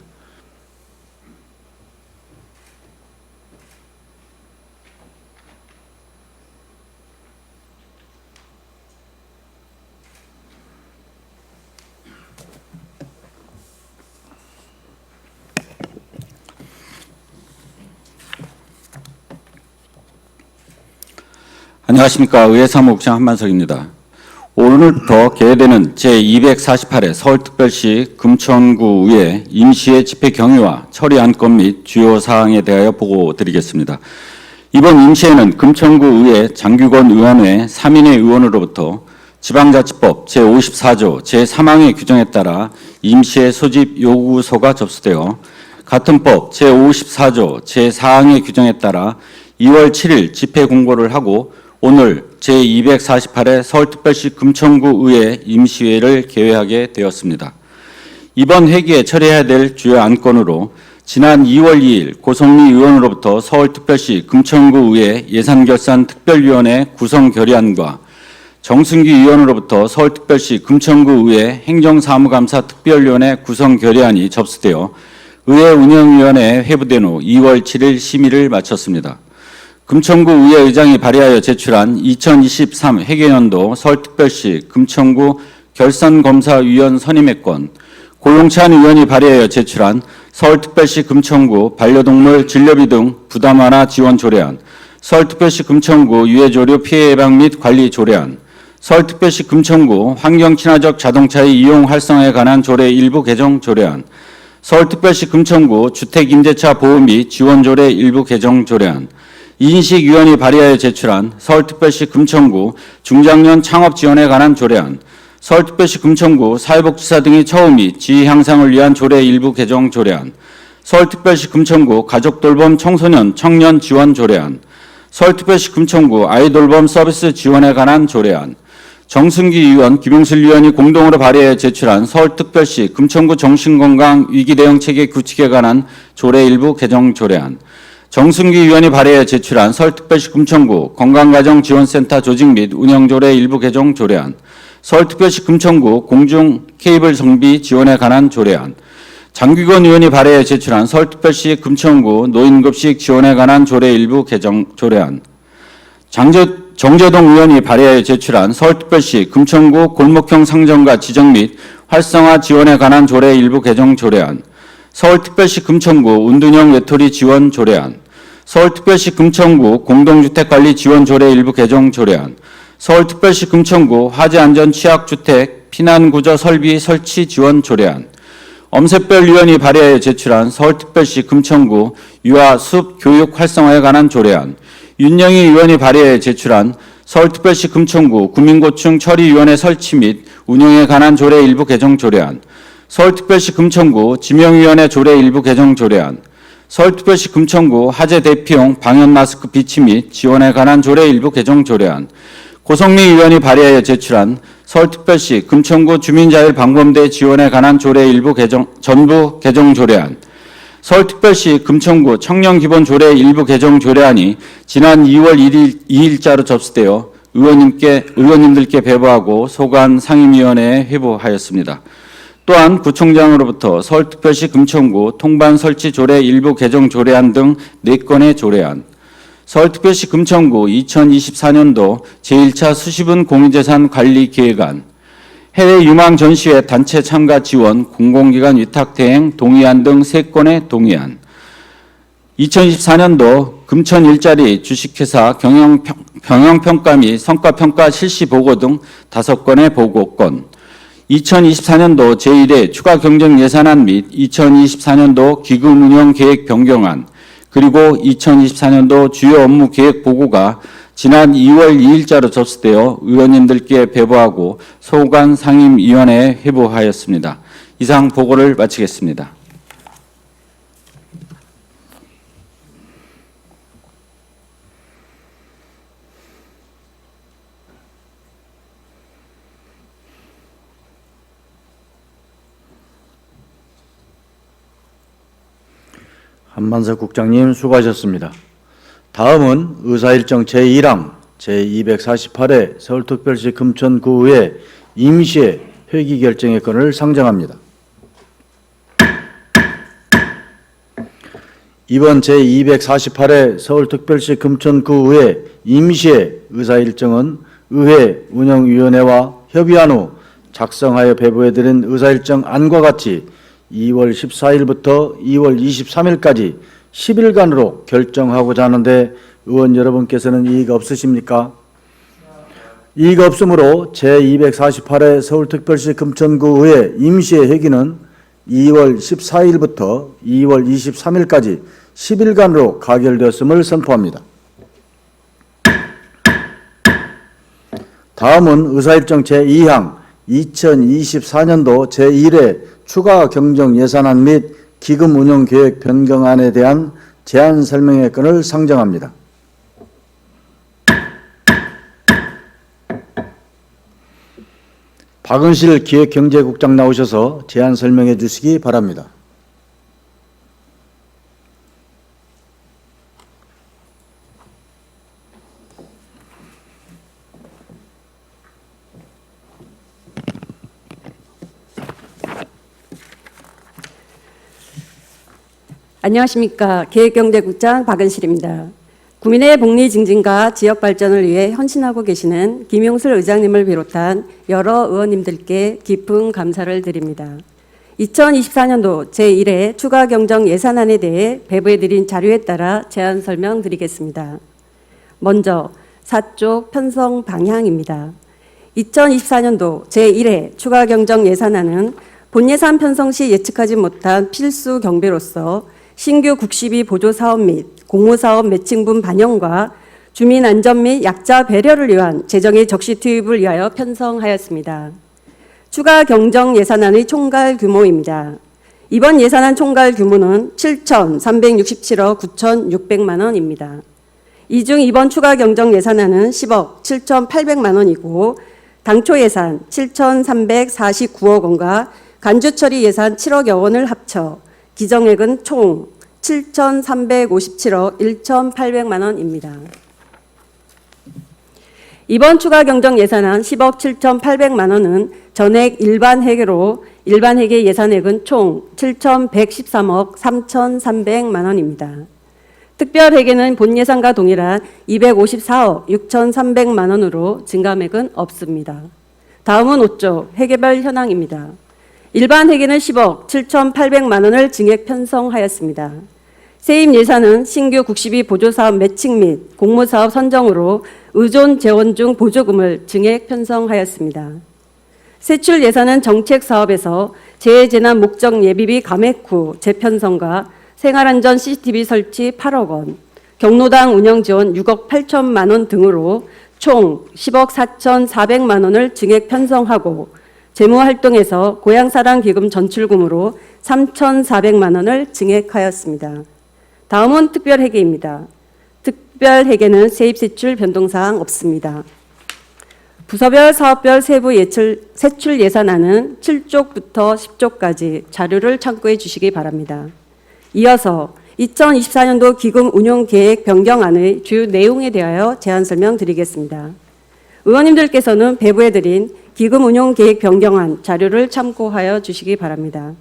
안녕하십니까. 의회 사무국장 한만석입니다. 오늘부터 개회되는 제248회 서울특별시 금천구의회 임시의 집회 경위와 처리 안건 및 주요 사항에 대하여 보고드리겠습니다. 이번 임시회는 금천구의회 장규건 의원회 3인의 의원으로부터 지방자치법 제54조 제3항의 규정에 따라 임시회 소집 요구서가 접수되어 같은 법 제54조 제4항의 규정에 따라 2월 7일 집회 공고를 하고 오늘 제248회 서울특별시 금천구의회 임시회를 개회하게 되었습니다. 이번 회기에 처리해야 될 주요 안건으로 지난 2월 2일 고성미 의원으로부터 서울특별시 금천구의회 예산결산특별위원회 구성 결의안과 정승기 의원으로부터 서울특별시 금천구의회 행정사무감사 특별위원회 구성 결의안이 접수되어 의회 운영위원회에 회부된 후 2월 7일 심의를 마쳤습니다. 금천구 의회 의장이 발의하여 제출한 2023 회계연도 서울특별시 금천구 결산검사위원 선임의건, 고용찬 의원이 발의하여 제출한 서울특별시 금천구 반려동물 진료비 등 부담 완화 지원 조례안, 서울특별시 금천구 유해조류 피해 예방 및 관리 조례안, 서울특별시 금천구 환경친화적 자동차의 이용 활성화에 관한 조례 일부 개정 조례안, 서울특별시 금천구 주택임대차 보호 및 지원 조례 일부 개정 조례안, 이인식 의원이 발의하여 제출한 서울특별시 금천구 중장년 창업 지원에 관한 조례안, 서울특별시 금천구 사회복지사 등이 처음이 지위 향상을 위한 조례 일부 개정 조례안, 서울특별시 금천구 가족돌봄 청소년 청년 지원 조례안, 서울특별시 금천구 아이돌봄 서비스 지원에 관한 조례안, 정승기 의원, 김용슬 의원이 공동으로 발의해 제출한 서울특별시 금천구 정신건강 위기대응체계 구축에 관한 조례 일부 개정 조례안, 정승기 의원이 발의해 제출한 서울특별시 금천구 건강가정지원센터 조직 및 운영조례 일부 개정 조례안, 서울특별시 금천구 공중 케이블 정비 지원에 관한 조례안, 장규건 의원이 발의해 제출한 서울특별시 금천구 노인급식 지원에 관한 조례 일부 개정 조례안, 정재동 의원이 발의해 제출한 서울특별시 금천구 골목형 상점가 지정 및 활성화 지원에 관한 조례 일부 개정 조례안, 서울특별시 금천구 운둔형 외톨이 지원 조례안, 서울특별시 금천구 공동주택관리 지원 조례 일부 개정 조례안, 서울특별시 금천구 화재안전 취약주택 피난구조 설비 설치 지원 조례안, 엄세별 의원이 발의해 제출한 서울특별시 금천구 유아 숲 교육 활성화에 관한 조례안, 윤영희 의원이 발의해 제출한 서울특별시 금천구 구민고충 처리위원회 설치 및 운영에 관한 조례 일부 개정 조례안, 서울특별시 금천구 지명위원회 조례 일부 개정 조례안, 서울특별시 금천구 화재 대피용 방역 마스크 비치 및 지원에 관한 조례 일부 개정 조례안, 고성미 의원이 발의해 제출한 서울특별시 금천구 주민자율방범대 지원에 관한 조례 일부 개정 전부 개정 조례안, 서울특별시 금천구 청년기본조례 일부 개정 조례안이 지난 2월 2일자로 접수되어 의원님들께 배부하고 소관 상임위원회에 회부하였습니다. 또한 구청장으로부터 서울특별시 금천구 통반 설치 조례 일부 개정 조례안 등 4건의 조례안, 서울특별시 금천구 2024년도 제1차 수시분 공유재산 관리 계획안, 해외 유망 전시회 단체 참가 지원 공공기관 위탁 대행 동의안 등 3건의 동의안, 2024년도 금천 일자리 주식회사 경영평가 및 성과평가 실시 보고 등 5건의 보고건, 2024년도 제1회 추가 경정 예산안 및 2024년도 기금 운영 계획 변경안, 그리고 2024년도 주요 업무 계획 보고가 지난 2월 2일자로 접수되어 의원님들께 배부하고 소관 상임위원회에 회부하였습니다. 이상 보고를 마치겠습니다. 한만석 국장님 수고하셨습니다. 다음은 의사일정 제1항 제248회 서울특별시 금천구의회 임시회 회기 결정의 건을 상정합니다. 이번 제248회 서울특별시 금천구의회 임시회 의사일정은 의회 운영위원회와 협의한 후 작성하여 배부해드린 의사일정 안과 같이 2월 14일부터 2월 23일까지 10일간으로 결정하고자 하는데 의원 여러분께서는 이의가 없으십니까? 이의가 없으므로 제248회 서울특별시 금천구의회 임시회 회기는 2월 14일부터 2월 23일까지 10일간으로 가결되었음을 선포합니다. 다음은 의사일정 제2항 2024년도 제1회 추가 경정 예산안 및 기금 운영 계획 변경안에 대한 제안 설명의 건을 상정합니다. 박은실 기획경제국장 나오셔서 제안 설명해 주시기 바랍니다. 안녕하십니까. 기획경제국장 박은실입니다. 국민의 복리 증진과 지역 발전을 위해 헌신하고 계시는 김용슬 의장님을 비롯한 여러 의원님들께 깊은 감사를 드립니다. 2024년도 제1회 추가 경정 예산안에 대해 배부해드린 자료에 따라 제안 설명드리겠습니다. 먼저 4쪽 편성 방향입니다. 2024년도 제1회 추가 경정 예산안은 본예산 편성 시 예측하지 못한 필수 경비로서 신규 국시비 보조 사업 및 공모사업 매칭분 반영과 주민 안전 및 약자 배려를 위한 재정의 적시 투입을 위하여 편성하였습니다. 추가 경정 예산안의 총괄 규모입니다. 이번 예산안 총괄 규모는 7,367억 9,600만 원입니다. 이 중 이번 추가 경정 예산안은 10억 7,800만 원이고 당초 예산 7,349억 원과 간주 처리 예산 7억여 원을 합쳐 기정액은 총 7,357억 1,800만 원입니다. 이번 추가 경정 예산안 10억 7,800만 원은 전액 일반 회계로 일반 회계 예산액은 총 7,113억 3,300만 원입니다. 특별 회계는 본 예산과 동일한 254억 6,300만 원으로 증감액은 없습니다. 다음은 5조 회계별 현황입니다. 일반 회계는 10억 7,800만 원을 증액 편성하였습니다. 세입 예산은 신규 국시비 보조사업 매칭 및 공모사업 선정으로 의존 재원 중 보조금을 증액 편성하였습니다. 세출 예산은 정책 사업에서 재해재난 목적 예비비 감액 후 재편성과 생활안전 CCTV 설치 8억 원, 경로당 운영 지원 6억 8천만 원 등으로 총 10억 4,400만 원을 증액 편성하고 재무활동에서 고향사랑기금 전출금으로 3,400만 원을 증액하였습니다. 다음은 특별회계입니다. 특별회계는 세입세출 변동사항 없습니다. 부서별 사업별 세부 세출 예산안은 7쪽부터 10쪽까지 자료를 참고해 주시기 바랍니다. 이어서 2024년도 기금 운용 계획 변경안의 주요 내용에 대하여 제안 설명드리겠습니다. 의원님들께서는 배부해드린 기금 운용 계획 변경안 자료를 참고하여 주시기 바랍니다.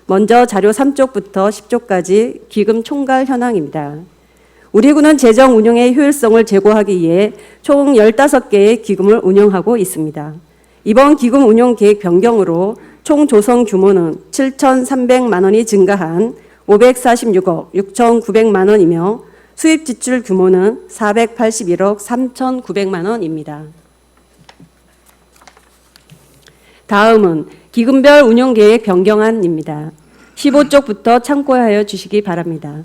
먼저 자료 3쪽부터 10쪽까지 기금 총괄 현황입니다. 우리 군은 재정 운용의 효율성을 제고하기 위해 총 15개의 기금을 운영하고 있습니다. 이번 기금 운용 계획 변경으로 총 조성 규모는 7,300만 원이 증가한 546억 6,900만 원이며 수입 지출 규모는 481억 3,900만 원입니다. 다음은 기금별 운용계획 변경안입니다. 15쪽부터 참고하여 주시기 바랍니다.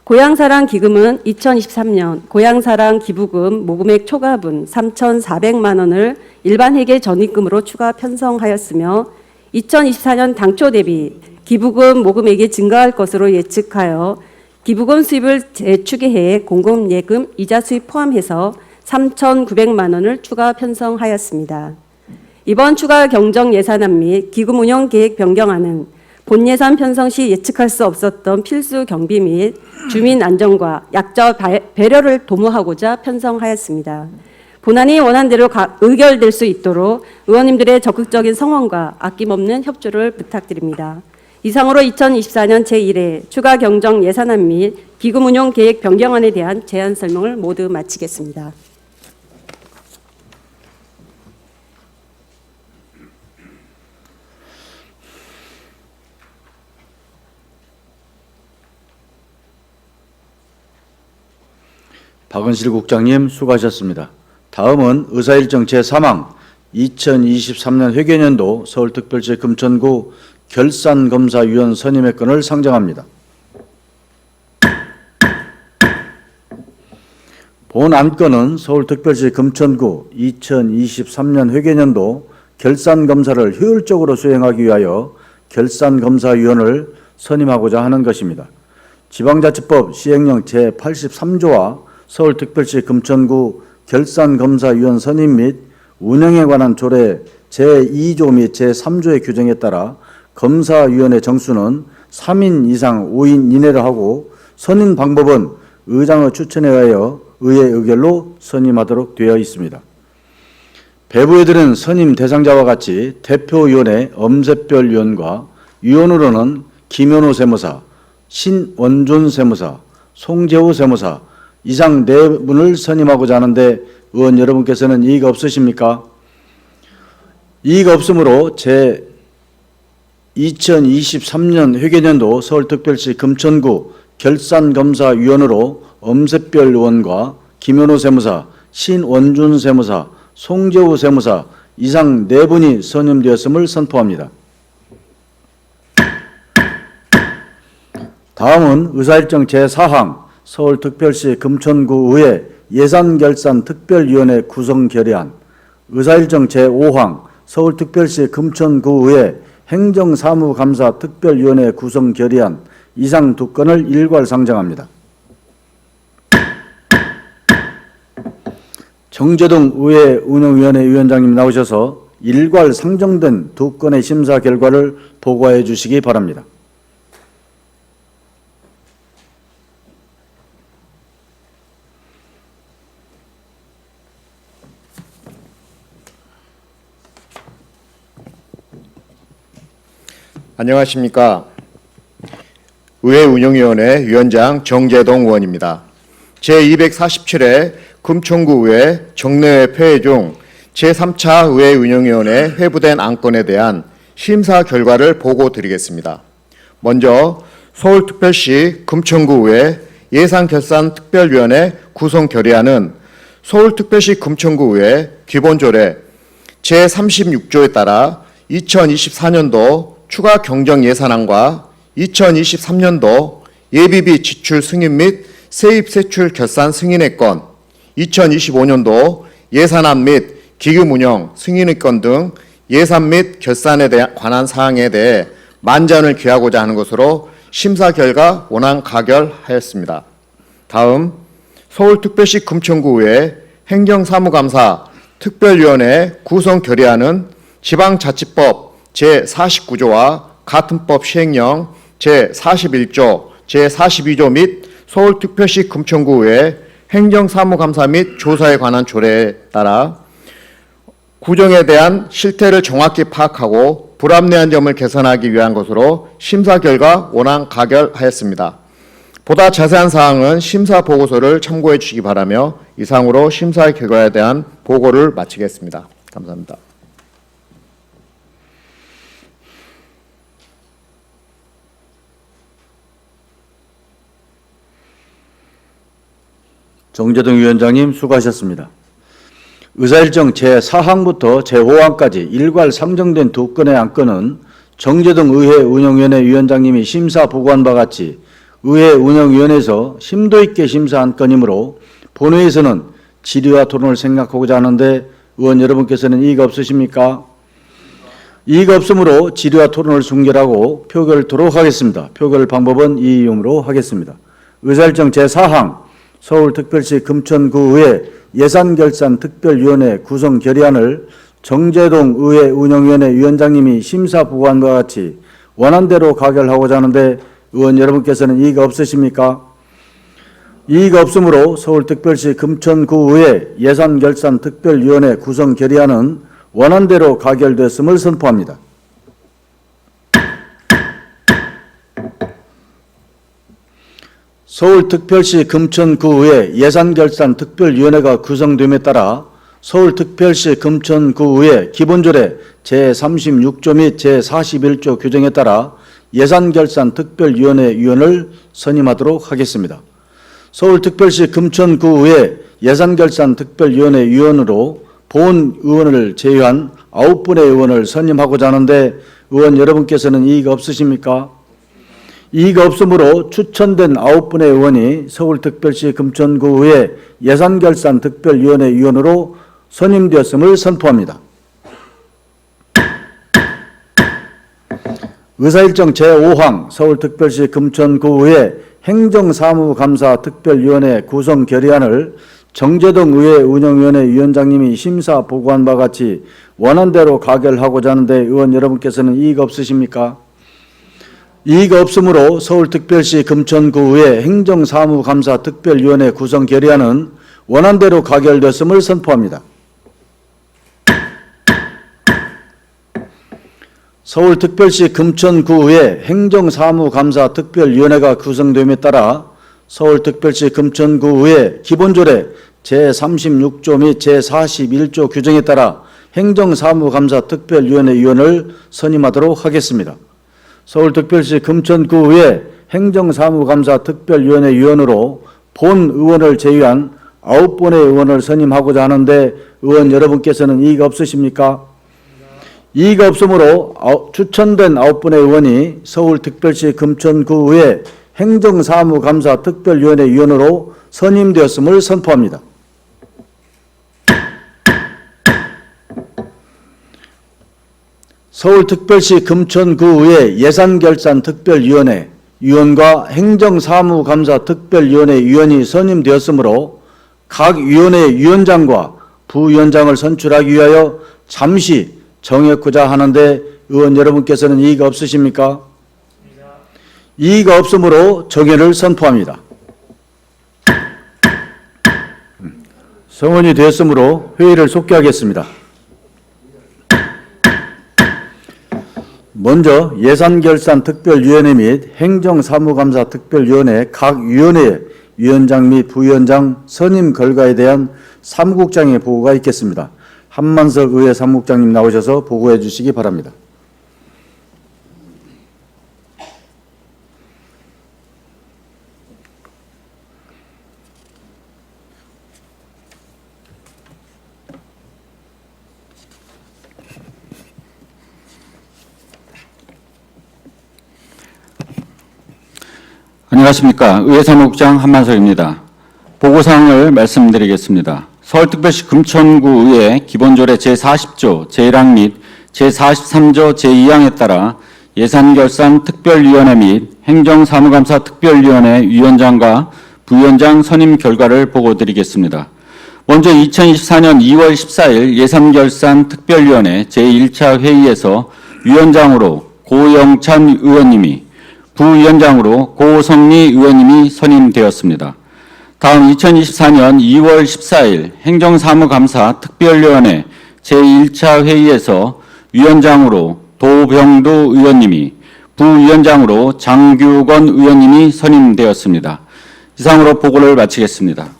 고향사랑 기금은 2023년 고향사랑 기부금 모금액 초과분 3,400만 원을 일반 회계 전입금으로 추가 편성하였으며 2024년 당초 대비 기부금 모금액이 증가할 것으로 예측하여 기부금 수입을 재추계해 공공예금 이자 수입 포함해서 3,900만 원을 추가 편성하였습니다. 이번 추가 경정 예산안 및 기금 운영 계획 변경안은 본 예산 편성 시 예측할 수 없었던 필수 경비 및 주민 안전과 약자 배려를 도모하고자 편성하였습니다. 본안이 원안대로 의결될 수 있도록 의원님들의 적극적인 성원과 아낌없는 협조를 부탁드립니다. 이상으로 2024년 제1회 추가 경정 예산안 및 기금 운용 계획 변경안에 대한 제안 설명을 모두 마치겠습니다. 박은실 국장님 수고하셨습니다. 다음은 의사일정 제3항 2023년 회계연도 서울특별시 금천구 결산검사위원 선임의 건을 상정합니다. 본 안건은 서울특별시 금천구 2023년 회계연도 결산검사를 효율적으로 수행하기 위하여 결산검사위원을 선임하고자 하는 것입니다. 지방자치법 시행령 제83조와 서울특별시 금천구 결산검사위원 선임 및 운영에 관한 조례 제2조 및 제3조의 규정에 따라 검사위원회 정수는 3인 이상 5인 이내로 하고 선임 방법은 의장의 추천에 의하여 의회 의결로 선임하도록 되어 있습니다. 배부해드린 선임 대상자와 같이 대표위원회 엄세별 위원과 위원으로는 김현우 세무사, 신원준 세무사, 송재호 세무사 이상 4분을 선임하고자 하는데 의원 여러분께서는 이의가 없으십니까? 이의가 없으므로 2023년 회계연도 서울특별시 금천구 결산검사위원으로 엄세별 의원과 김현우 세무사, 신원준 세무사, 송재우 세무사 이상 4분이 선임되었음을 선포합니다. 다음은 의사일정 제4항 서울특별시 금천구의회 예산결산 특별위원회 구성 결의안, 의사일정 제5항 서울특별시 금천구의회 행정사무감사 특별위원회 구성 결의안 이상 두 건을 일괄 상정합니다. 정재동 의회 운영위원회 위원장님 나오셔서 일괄 상정된 두 건의 심사 결과를 보고해 주시기 바랍니다. 안녕하십니까. 의회 운영위원회 위원장 정재동 의원입니다. 제247회 금천구의회 정례회 폐회 중 제3차 의회 운영위원회 회부된 안건에 대한 심사 결과를 보고 드리겠습니다. 먼저 서울특별시 금천구의회 예산결산특별위원회 구성 결의안은 서울특별시 금천구의회 기본조례 제36조에 따라 2024년도 추가 경정 예산안과 2023년도 예비비 지출 승인 및 세입 세출 결산 승인의 건, 2025년도 예산안 및 기금 운영 승인의 건 등 예산 및 결산에 관한 사항에 대해 만전을 기하고자 하는 것으로 심사 결과 원안 가결하였습니다. 다음 서울특별시 금천구의회 행정사무감사 특별위원회 구성 결의안은 지방자치법 제49조와 같은 법 시행령 제41조, 제42조 및 서울특별시 금천구의회 행정사무감사 및 조사에 관한 조례에 따라 구정에 대한 실태를 정확히 파악하고 불합리한 점을 개선하기 위한 것으로 심사 결과 원안 가결하였습니다. 보다 자세한 사항은 심사 보고서를 참고해 주시기 바라며 이상으로 심사 결과에 대한 보고를 마치겠습니다. 감사합니다. 정재동 위원장님 수고하셨습니다. 의사일정 제4항부터 제5항까지 일괄 상정된 두 건의 안건은 정재동 의회 운영위원회 위원장님이 심사 보고한 바 같이 의회 운영위원회에서 심도 있게 심사한 건이므로 본회의에서는 질의와 토론을 생각하고자 하는데 의원 여러분께서는 이의가 없으십니까? 이의가 없으므로 질의와 토론을 순결하고 표결토록 하겠습니다. 표결 방법은 이의용으로 하겠습니다. 의사일정 제4항 서울특별시 금천구의회 예산결산특별위원회 구성 결의안을 정재동 의회 운영위원회 위원장님이 심사 보고한 바 같이 원안대로 가결하고자 하는데 의원 여러분께서는 이의가 없으십니까? 이의가 없으므로 서울특별시 금천구의회 예산결산특별위원회 구성 결의안은 원안대로 가결됐음을 선포합니다. 서울특별시 금천구의회 예산결산특별위원회가 구성됨에 따라 서울특별시 금천구의회 기본조례 제36조 및 제41조 규정에 따라 예산결산특별위원회 위원을 선임하도록 하겠습니다. 서울특별시 금천구의회 예산결산특별위원회 위원으로 본 의원을 제외한 9분의 의원을 선임하고자 하는데 의원 여러분께서는 이의가 없으십니까? 이의가 없으므로 추천된 9분의 의원이 서울특별시 금천구의회 예산결산특별위원회 위원으로 선임되었음을 선포합니다. 의사일정 제5항 서울특별시 금천구의회 행정사무감사 특별위원회 구성 결의안을 정재동 의회 운영위원회 위원장님이 심사 보고한 바 같이 원안대로 가결하고자 하는데 의원 여러분께서는 이의가 없으십니까? 이의가 없으므로 서울특별시 금천구의회 행정사무감사 특별위원회 구성 결의안은 원안대로 가결됐음을 선포합니다. 서울특별시 금천구의회 행정사무감사 특별위원회가 구성됨에 따라 서울특별시 금천구의회 기본조례 제36조 및 제41조 규정에 따라 행정사무감사 특별위원회 위원을 선임하도록 하겠습니다. 서울특별시 금천구의회 행정사무감사 특별위원회 위원으로 본 의원을 제외한 9분의 의원을 선임하고자 하는데 의원 여러분께서는 이의가 없으십니까? 이의가 없으므로 추천된 9분의 의원이 서울특별시 금천구의회 행정사무감사 특별위원회 위원으로 선임되었음을 선포합니다. 서울특별시 금천구의회 예산결산특별위원회 위원과 행정사무감사특별위원회 위원이 선임되었으므로 각 위원회 위원장과 부위원장을 선출하기 위하여 잠시 정했고자 하는데 의원 여러분께서는 이의가 없으십니까? 이의가 없으므로 정회를 선포합니다. 성원이 되었으므로 회의를 속개하겠습니다. 먼저 예산결산특별위원회 및 행정사무감사특별위원회 각 위원회 위원장 및 부위원장 선임 결과에 대한 사무국장의 보고가 있겠습니다. 한만석 의회 사무국장님 나오셔서 보고해 주시기 바랍니다. 안녕하십니까. 의회 사무국장 한만석입니다. 보고사항을 말씀드리겠습니다. 서울특별시 금천구의회 기본조례 제40조 제1항 및 제43조 제2항에 따라 예산결산특별위원회 및 행정사무감사특별위원회 위원장과 부위원장 선임 결과를 보고드리겠습니다. 먼저 2024년 2월 14일 예산결산특별위원회 제1차 회의에서 위원장으로 고영찬 의원님이, 부위원장으로 고성리 의원님이 선임되었습니다. 다음 2024년 2월 14일 행정사무감사 특별위원회 제1차 회의에서 위원장으로 도병두 의원님이, 부위원장으로 장규건 의원님이 선임되었습니다. 이상으로 보고를 마치겠습니다.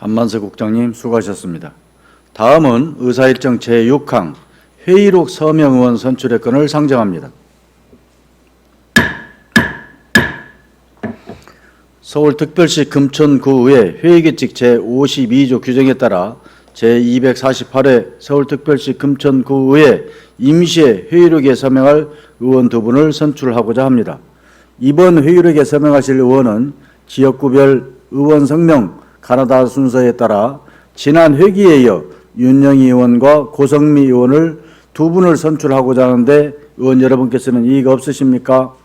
한만석 국장님 수고하셨습니다. 다음은 의사일정 제6항 회의록 서명 의원 선출의 건을 상정합니다. 서울특별시 금천구의회 회의규칙 제52조 규정에 따라 제248회 서울특별시 금천구의회 임시회 회의록에 서명할 의원 2분을 선출하고자 합니다. 이번 회의록에 서명하실 의원은 지역구별 의원 성명 가나다 순서에 따라 지난 회기에 이어 윤영희 의원과 고성미 의원을 2분을 선출하고자 하는데 의원 여러분께서는 이의가 없으십니까?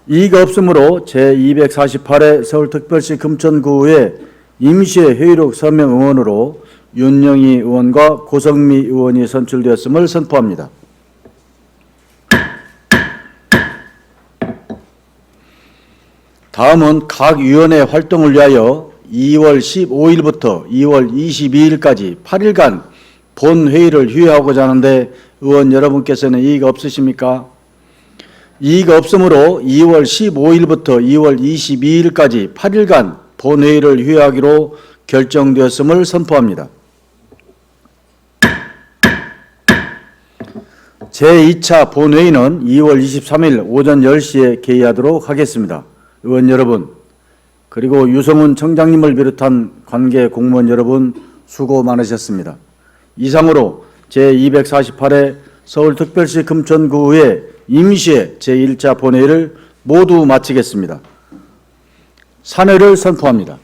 이의가 없으므로 제248회 서울특별시 금천구의회 임시회 회의록 서명 의원으로 윤영희 의원과 고성미 의원이 선출되었음을 선포합니다. 다음은 각 위원회 활동을 위하여 2월 15일부터 2월 22일까지 8일간 본회의를 휴회하고자 하는데 의원 여러분께서는 이의가 없으십니까? 이의가 없으므로 2월 15일부터 2월 22일까지 8일간 본회의를 휴회하기로 결정되었음을 선포합니다. 제2차 본회의는 2월 23일 오전 10시에 개의하도록 하겠습니다. 의원 여러분, 그리고 유성훈 청장님을 비롯한 관계 공무원 여러분 수고 많으셨습니다. 이상으로 제248회 서울특별시 금천구의회 임시회 제1차 본회의를 모두 마치겠습니다. 산회를 선포합니다.